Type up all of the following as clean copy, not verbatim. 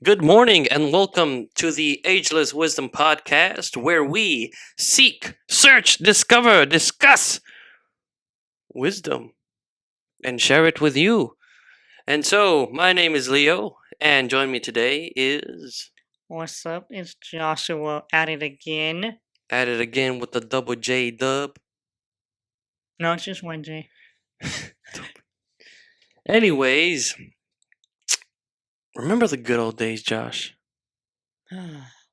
Good morning and welcome to the Ageless Wisdom Podcast, where we seek, search, discover, discuss wisdom and share it with you. And so, my name is Leo, and join me today is What's up? It's Joshua at it again. at it again with the double J dub. No, it's just Wednesday. Anyways, remember the good old days, Josh?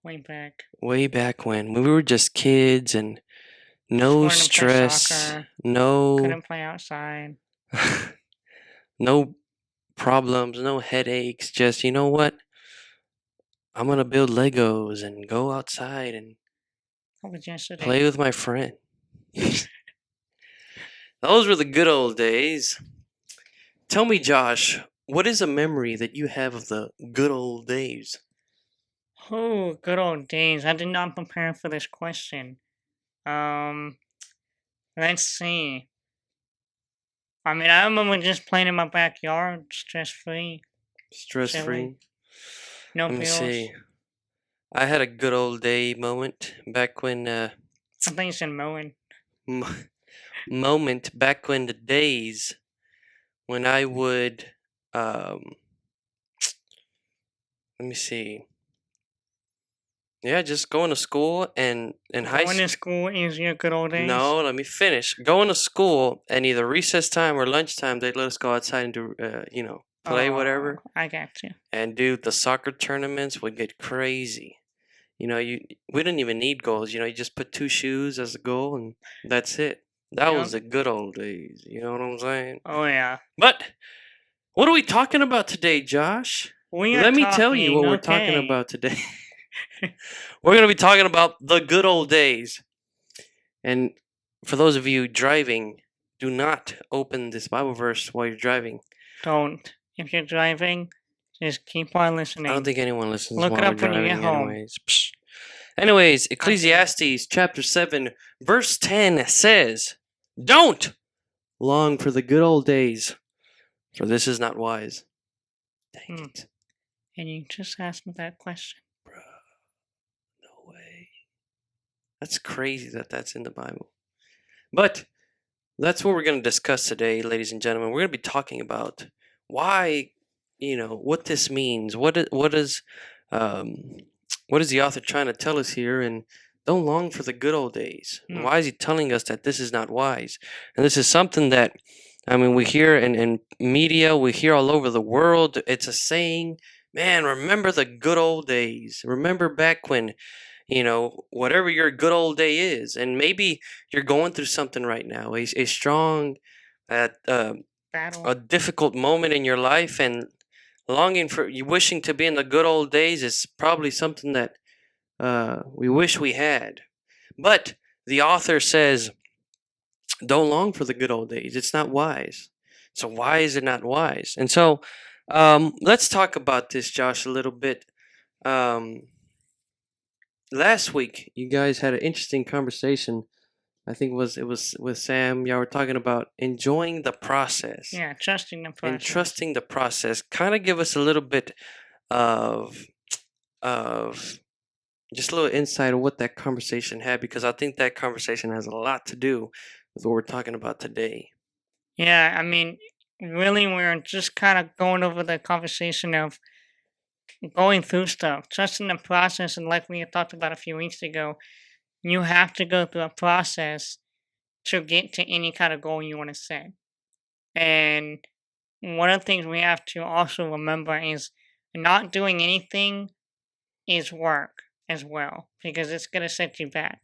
Way back. Way back when we were just kids and no Wanted to play stress, soccer. no Couldn't play outside. no problems, no headaches. Just, you know what? I'm going to build Legos and go outside and That was yesterday. play with my friend. Those were the good old days. Tell me, Josh, what is a memory that you have of the good old days? Oh, good old days. I did not prepare for this question. Let's see. I remember just playing in my backyard, stress-free. Stress free? Chilling. No Let me bills. see. I had a good old day moment back when, I think you said mowing. back when the days when I would, let me see. Yeah, just going to school and in high Going to school is your good old days? No, let me finish. Going to school and either recess time or lunchtime, they'd let us go outside and do, play whatever. I got you. And dude, the soccer tournaments would get crazy. We didn't even need goals. You just put two shoes as a goal and that's it. That was the good old days. You know what I'm saying? Oh, yeah. But what are we talking about today, Josh? Let me tell you what we're talking about today. We're going to be talking about the good old days. And for those of you driving, do not open this Bible verse while you're driving. Don't. If you're driving, just keep on listening. I don't think anyone listens Look while it up they're when you driving get home. anyways. Psh. Anyways, Ecclesiastes chapter 7, verse 10 says, "Don't long for the good old days, for this is not wise." Dang it. And you just asked me that question. Bruh, no way. That's crazy that that's in the Bible. But that's what we're going to discuss today, ladies and gentlemen. We're going to be talking about why, what this means. What is the author trying to tell us here? And don't long for the good old days. Why is he telling us that this is not wise? And this is something that, we hear in media, we hear all over the world. It's a saying, man, remember the good old days. Remember back when, whatever your good old day is. And maybe you're going through something right now, a strong, Battle. a difficult moment in your life, and wishing to be in the good old days is probably something that we wish we had. But the author says, don't long for the good old days. It's not wise. So why is it not wise? And so let's talk about this, Josh, a little bit. Last week, you guys had an interesting conversation. I think it was with Sam. Y'all were talking about enjoying the process. Yeah, trusting the process. And trusting the process. Kind of give us a little bit of just a little insight of what that conversation had, because I think that conversation has a lot to do with what we're talking about today. Yeah, really, we're just kind of going over the conversation of going through stuff, trusting the process, and like we had talked about a few weeks ago, you have to go through a process to get to any kind of goal you want to set. And one of the things we have to also remember is not doing anything is work as well, because it's going to set you back.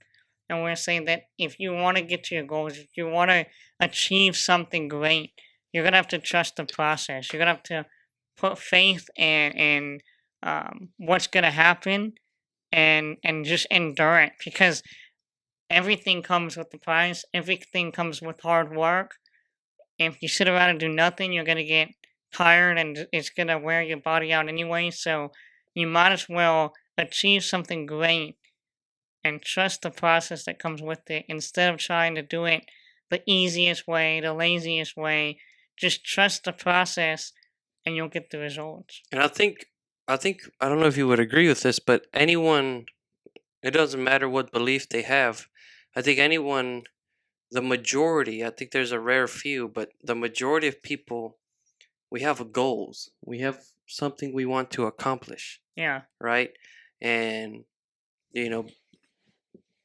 And we're saying that if you want to get to your goals, if you want to achieve something great, you're going to have to trust the process. You're going to have to put faith in what's going to happen and just endure it, because everything comes with the price. Everything comes with hard work. If you sit around and do nothing, you're going to get tired and it's going to wear your body out anyway. So you might as well achieve something great and trust the process that comes with it instead of trying to do it the easiest way, the laziest way. Just trust the process and you'll get the results. And I think I think I don't know if you would agree with this, but anyone, it doesn't matter what belief they have. I think anyone, the majority, I think there's a rare few, but the majority of people, we have goals. We have something we want to accomplish, Yeah. right? And you know,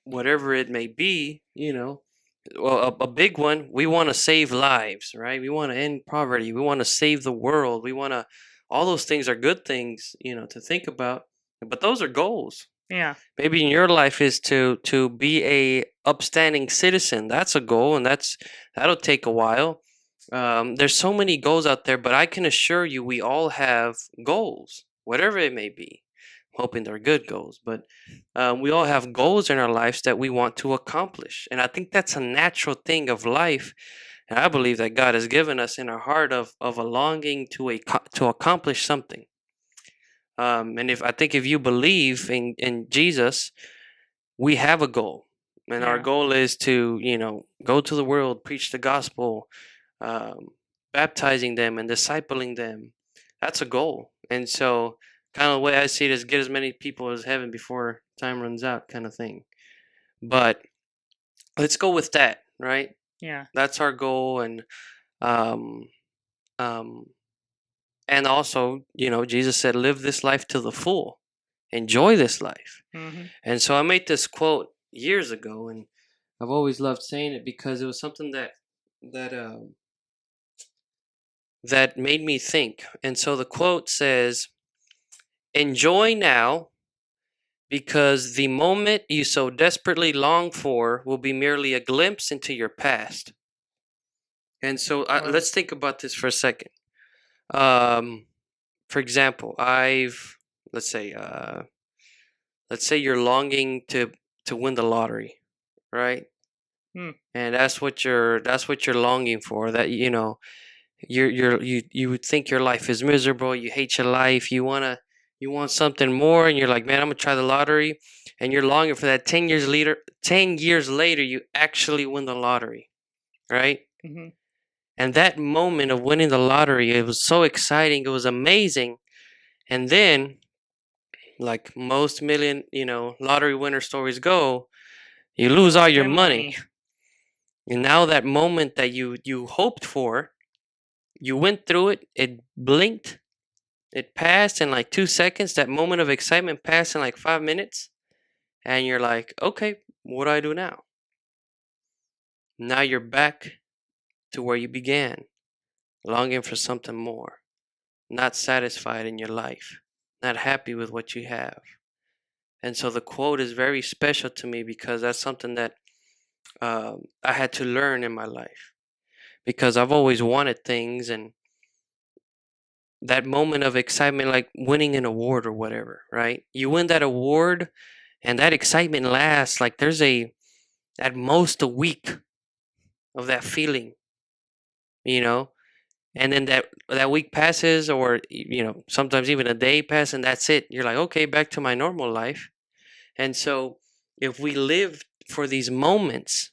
whatever it may be, well, a big one, we want to save lives, right? We want to end poverty. We want to save the world. We want to, all those things are good things, to think about, but those are goals. Yeah. Maybe in your life is to be a upstanding citizen. That's a goal, and that'll take a while. There's so many goals out there, but I can assure you, we all have goals, whatever it may be. Hoping they're good goals, but we all have goals in our lives that we want to accomplish, and I think that's a natural thing of life. And I believe that God has given us in our heart of a longing to accomplish something. And if you believe in Jesus, we have a goal, and our Yeah. goal is to go to the world, preach the gospel, um, baptizing them and discipling them. That's a goal. And so, kind of the way I see it is get as many people as heaven before time runs out, kind of thing. But let's go with that, right? Yeah. That's our goal, um, um, and also, Jesus said, "Live this life to the full, enjoy this life." Mhm. And so, I made this quote years ago, and I've always loved saying it because it was something that that made me think. And so the quote says, "Enjoy now, because the moment you so desperately long for will be merely a glimpse into your past." And so Well. let's think about this for a second. Um, for example, let's say let's say you're longing to win the lottery, right? Hmm. And that's what you're longing for. That you would think your life is miserable, you hate your life, you want something more, and you're like, man, I'm gonna try the lottery, and you're longing for that. 10 years later you actually win the lottery, right? Mhm. And that moment of winning the lottery, it was so exciting, it was amazing. And then, like most million lottery winner stories go, you You lose all lost your your money. money. And now that moment that you hoped for, you went through it, it blinked. It passed in like 2 seconds. That moment of excitement passed in like 5 minutes. And you're like, okay, what do I do now? Now you're back to where you began, longing for something more, not satisfied in your life, not happy with what you have. And so the quote is very special to me because that's something that I had to learn in my life. Because I've always wanted things, and that moment of excitement, like winning an award or whatever, right? You win that award, and that excitement lasts like there's at most a week of that feeling, you know and then that week passes, or sometimes even a day passes, and that's it. You're like, okay, back to my normal life. And so if we lived for these moments,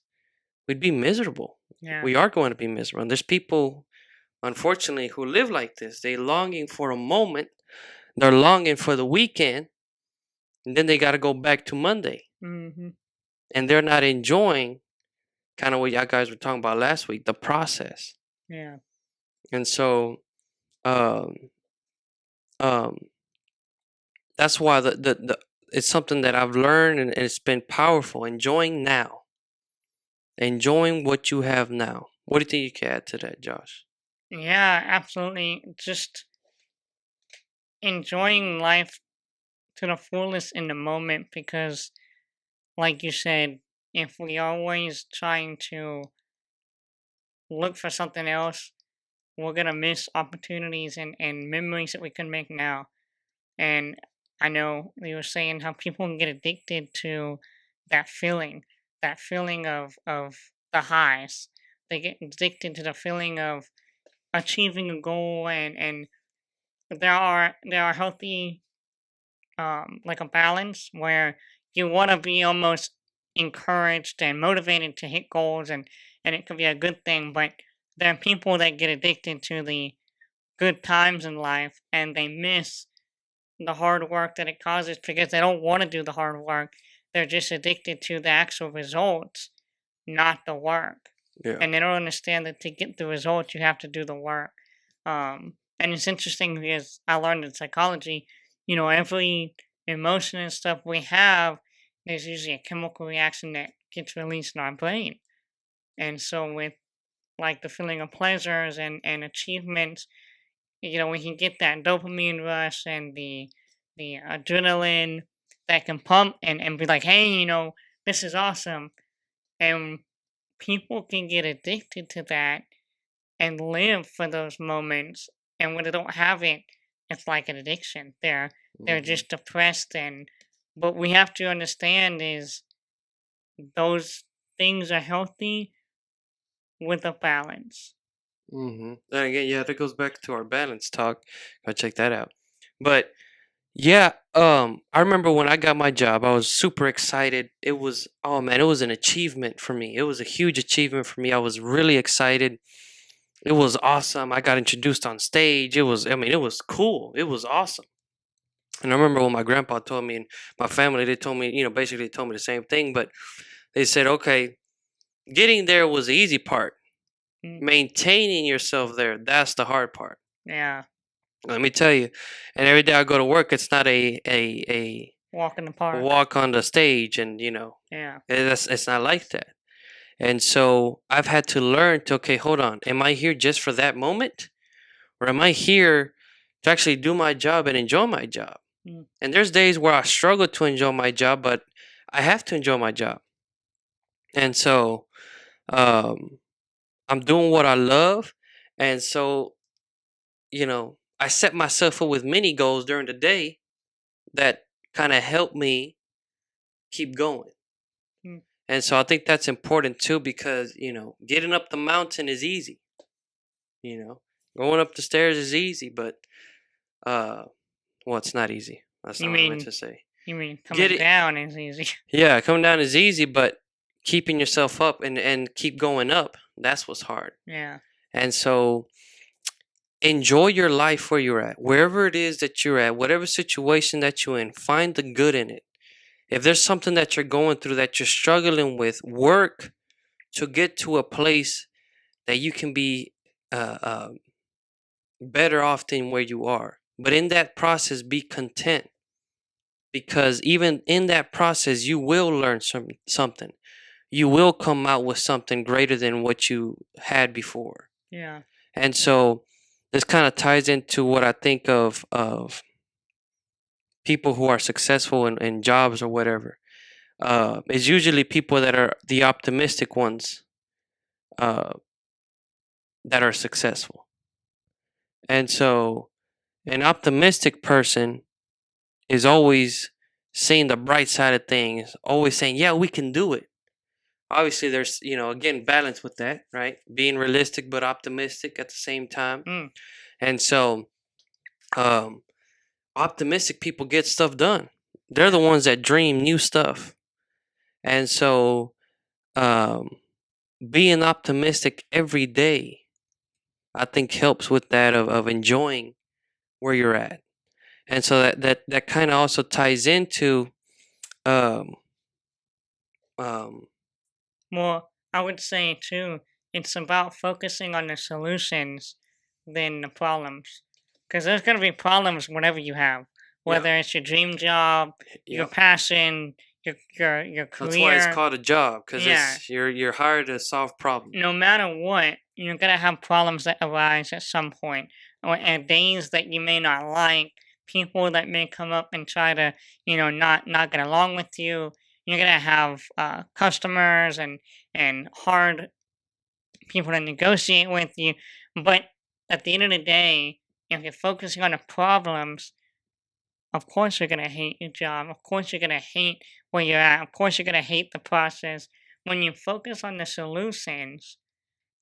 we'd be miserable. Yeah. We are going to be miserable, and there's people, unfortunately, who live like this. They longing for a moment, they're longing for the weekend, and then they got to go back to Monday, Mhm. and they're not enjoying, kind of what y'all guys were talking about last week, the process. Yeah. And so um um that's why the it's something that I've learned, and it's been powerful. Enjoying now, enjoying what you have now. What do you think you can add to that, Josh? Yeah, absolutely. Just enjoying life to the fullest in the moment because, like you said, if we always trying to look for something else, we're gonna miss opportunities and memories that we can make now. And I know you were saying how people can get addicted to that that feeling of the highs. They get addicted to the feeling of achieving a goal, and there are healthy, like a balance where you want to be almost encouraged and motivated to hit goals, and it can be a good thing. But there are people that get addicted to the good times in life, and they miss the hard work that it causes because they don't want to do the hard work. They're just addicted to the actual results, not the work. Yeah. And they don't understand that to get the results, you have to do the work. And it's interesting because I learned in psychology, every emotion and stuff we have, there's usually a chemical reaction that gets released in our brain. And so with like the feeling of pleasures and achievements, we can get that dopamine rush and the adrenaline that can pump and be like, hey, this is awesome. And people can get addicted to that and live for those moments. And when they don't have it, it's like an addiction. They're Hmm. just depressed. And what we have to understand is those things are healthy with a balance. Hmm. And again, yeah, that goes back to our balance talk. Go check that out. But yeah, I remember when I got my job, I was super excited. It was, oh man, it was an achievement for me. It was a huge achievement for me. I was really excited. It was awesome. I got introduced on stage. I mean, it was cool. It was awesome. And I remember when my grandpa told me and my family, they told me, basically they told me the same thing, but they said, okay, getting there was the easy part. Mm, Maintaining yourself there, that's the hard part. yeah, Let me tell you. And every day I go to work, it's not a walk in the park. walk on the stage and Yeah. it's not like that. And so I've had to learn to, okay, hold on. Am I here just for that moment? Or am I here to actually do my job and enjoy my job? Mm, And there's days where I struggle to enjoy my job, but I have to enjoy my job. And so um, I'm doing what I love. And so, I set myself up with many goals during the day that kind of help me keep going. mm. And so I think that's important too because, getting up the mountain is easy, you know, going up the stairs is easy, but, uh, well, it's not easy. That's You not what I meant mean to say. you mean Get coming it. down is easy? Yeah, coming down is easy, but keeping yourself up and keep going up, that's what's hard. Yeah. And so enjoy your life where you're at, wherever it is that you're at, whatever situation that you're in, find the good in it. If there's something that you're going through that you're struggling with, work to get to a place that you can be better off than where you are. But in that process, be content because even in that process, you will learn something. You will come out with something greater than what you had before. Yeah. And so this kind of ties into what I think of people who are successful in jobs or whatever. It's usually people that are the optimistic ones uh, that are successful. And so an optimistic person is always seeing the bright side of things, always saying, yeah, we can do it. Obviously, there's, again, balance with that, right? Being realistic but optimistic at the same time. Mm, And so, um, optimistic people get stuff done. They're the yeah. ones that dream new stuff. And so, um, being optimistic every day, I think helps with that of enjoying where you're at. And so that kind of also ties into um, um, Well, I would say too, it's about focusing on the solutions than the problems. Because there's gonna be problems whatever you have, yeah, whether it's your dream job, your yep. passion, your That's why it's career. called a job because Yeah. it's you're hired to solve problems. No matter what, you're gonna have problems that arise at some point, or and days that you may not like, people that may come up and try to, not get along with you. You're gonna have customers and hard people to negotiate with you. But at the end of the day, if you're focusing on the problems, of course you're gonna hate your job. Of course you're gonna hate where you're at. Of course you're gonna hate the process. When you focus on the solutions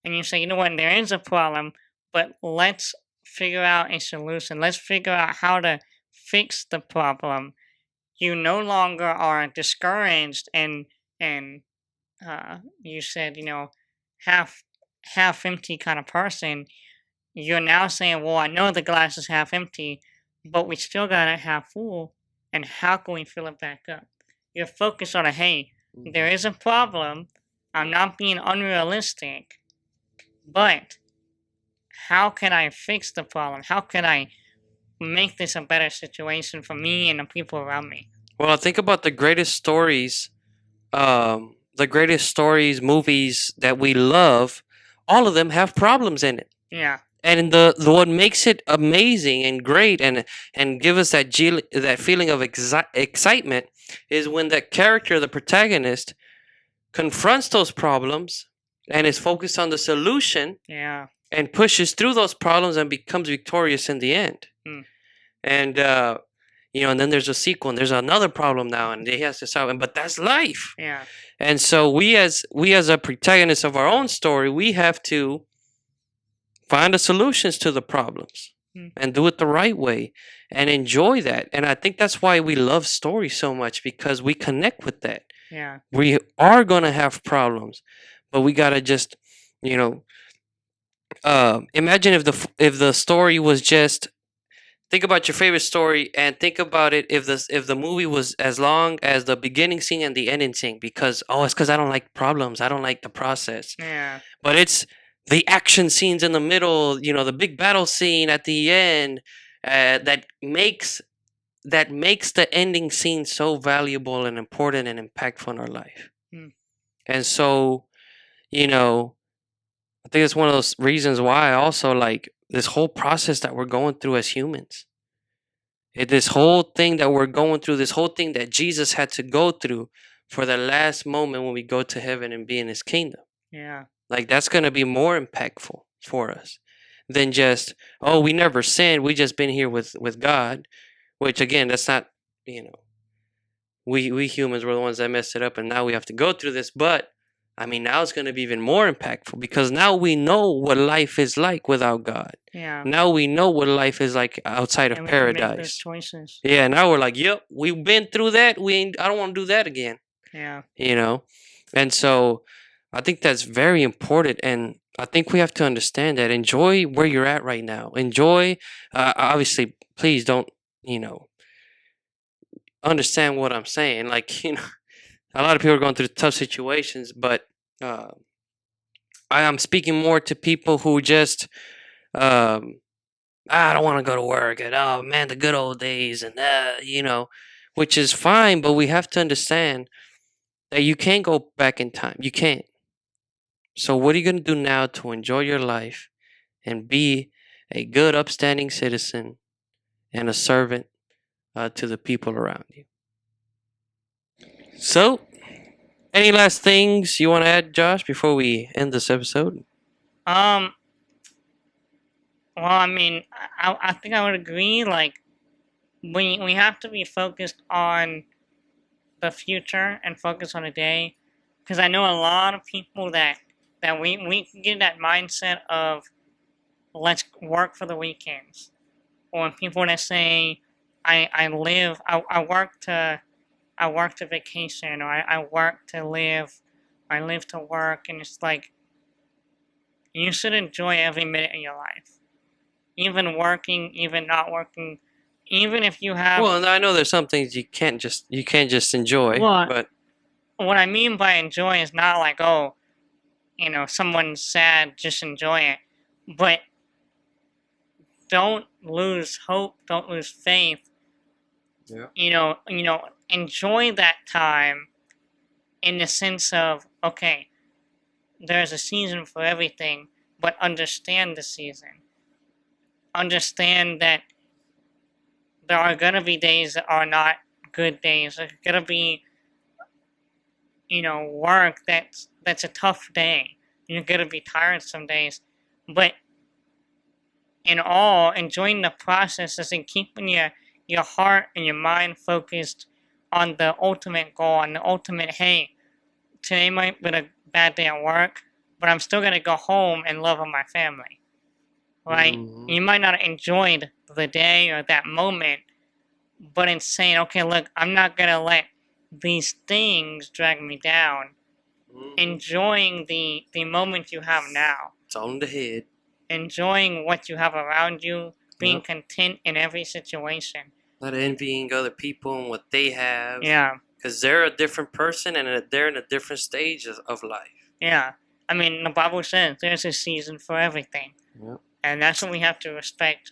and you say, you know what, there is a problem, but let's figure out a solution. Let's figure out how to fix the problem. You no longer are discouraged and you said, half half empty kind of person. You're now saying, well, I know the glass is half empty. but we still gotta have full. And how can we fill it back up? You're focused on hey, there is a problem. I'm not being unrealistic, but how can I fix the problem? How can I make this a better situation for me and the people around me? Well, think about the greatest stories, movies that we love. All of them have problems in it. Yeah, And the what makes it amazing and great and give us that feeling of excitement is when that character, the protagonist, confronts those problems and is focused on the solution yeah, and pushes through those problems and becomes victorious in the end. mm, And and then there's a sequel and there's another problem now and he has to solve it. But that's life. yeah, And so we as a protagonist of our own story, we have to find the solutions to the problems mm, and do it the right way and enjoy that. And I think that's why we love stories so much, because we connect with that. yeah, We are going to have problems, but we got to just, you know, imagine if the story was just, think about your favorite story and think about it if the movie was as long as the beginning scene and the ending scene, because it's because I don't like problems, I don't like the process. yeah, But it's the action scenes in the middle, the big battle scene at the end, that makes the ending scene so valuable and important and impactful in our life. mm, And so, you know, I think it's one of those reasons why I also like this whole process that we're going through as humans. This whole thing that we're going through, this whole thing that Jesus had to go through for the last moment when we go to heaven and be in his kingdom. yeah, Like that's going to be more impactful for us than just, we never sinned, we just been here with God, which again, that's not, you know, we humans were the ones that messed it up and now we have to go through this. But I mean, now it's going to be even more impactful because now we know what life is like without God. yeah. Now we know what life is like outside of And we can make those paradise. choices. Yeah, now we're like, yep, we've been through that. I don't want to do that again. Yeah, And so I think that's very important. And I think we have to understand that. Enjoy where you're at right now. Enjoy, obviously, please don't, understand what I'm saying. Like, a lot of people are going through tough situations, but uh, I am speaking more to people who just, um, I don't want to go to work, and oh man, the good old days, and which is fine, but we have to understand that you can't go back in time. You can't. So what are you going to do now to enjoy your life and be a good, upstanding citizen and a servant to the people around you? So, any last things you want to add, Josh, before we end this episode? um, well, I mean, I think I would agree. Like, we have to be focused on the future and focus on the day, because I know a lot of people that we get that mindset of let's work for the weekends, or when people that say I work to vacation, or I work to live, I live to work, and it's like you should enjoy every minute of your life, even working, even not working, even if you have. Well, I know there's some things you can't just enjoy, Well, but what I mean by enjoy is not like, oh, someone's sad, just enjoy it. But don't lose hope, don't lose faith. yeah. Enjoy that time in the sense of, okay, there's a season for everything, but understand the season. Understand that there are gonna be days that are not good days. There's gonna be, work that's a tough day. You're gonna be tired some days, but in all, enjoying the process is in keeping your heart and your mind focused on the ultimate goal, on the ultimate, hey, today might be a bad day at work, but I'm still gonna go home and love on my family. Right? Mhm. You might not have enjoyed the day or that moment, but in saying, okay, look, I'm not gonna let these things drag me down. Mhm. Enjoying the moment you have now. It's all in the head. Enjoying what you have around you, being Yep. content in every situation. Not envying other people and what they have. Yeah, Because they're a different person and they're in a different stage of life. yeah. I mean, the Bible says there's a season for everything. Yep. And that's what we have to respect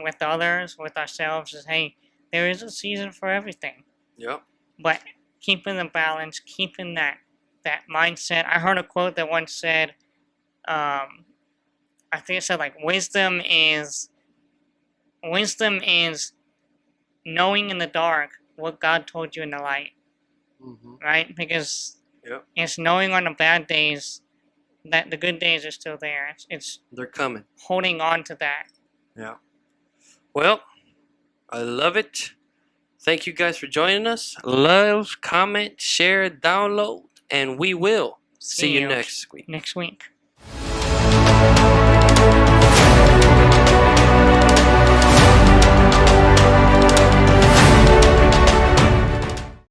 with others, with ourselves, is hey, there is a season for everything. Yep. But keeping the balance, keeping that mindset. I heard a quote that once said, I think it said like wisdom is knowing in the dark what God told you in the light, Mm-hmm. right? Because Yep. it's knowing on the bad days that the good days are still there. It's They're coming. holding on to that. Yeah. Well, I love it. Thank you guys for joining us. Love, comment, share, download, and we will see you next week. Next week.